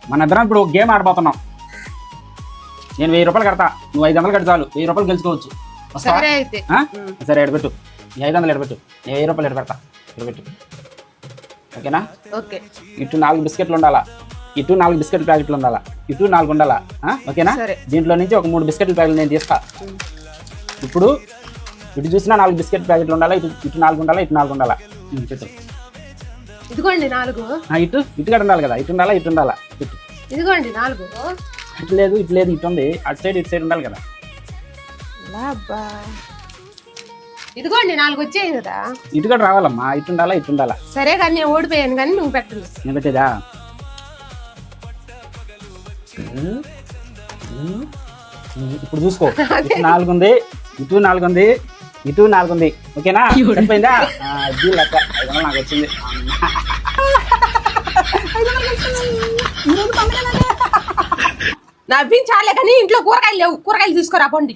మన ఇద్దరం ఇప్పుడు గేమ్ ఆడబోతున్నాం. నేను 1000 రూపాయలు కడతా, నువ్వు 500 కట్టి చాలు, 1000 రూపాయలు గెలుచుకోవచ్చు. వస్తావా? సరే అయితే సరే ఎడబెట్టు, 500 ఎడబెట్టు, 1000 రూపాయలు ఎడబెడతా, ఎడబెట్టు. ఓకేనా? ఓకే. ఇటు 4 బిస్కెట్లు ఉండాలా, ఇటు 4 బిస్కెట్ ప్యాకెట్లు ఉండాలా, ఇటు 4 ఉండాలా. ఓకేనా? దీంట్లో నుంచి ఒక 3 బిస్కెట్ల ప్యాకెట్లు నేను తీస్తా. ఇప్పుడు ఇటు చూసినా 4 బిస్కెట్ ప్యాకెట్లు ఉండాలా, ఇటు 4 ఉండాలా, ఇటు 4 ఉండాలా. పెట్టు. ఇదిగోండి 4. ఇటు కూడా ఉండాలి కదా, ఇటు ఉండాలా, ఇటు ఉండాలా. ఇటు ఇదిగోండి 4. ఇటు లేదు, ఇటు లేదు, ఇటు ఉంది. అటు సైడ్ ఇటు సైడ్ ఉండాలి కదా. ఇదిగోండి 4 వచ్చాయి కదా. ఇటు కూడా రావాలమ్మా, ఇటు ఉండాలా, ఇటు ఉండాలా. సరే కానీ నేను ఓడిపోయాను కానీ నువ్వు పెట్టండి. నేను పెట్టేదా? ఇప్పుడు చూసుకో, ఇటు 4 ఉంది, ఇటు 4 ఉంది, ఇటు 4 ఉంది. ఓకేనా? సరిపోయిందా? ఇది లెక్క 500 నాకు వచ్చింది. నవ్వించాలే కానీ ఇంట్లో కూరగాయలు లేవు, కూరగాయలు తీసుకురా పోండి.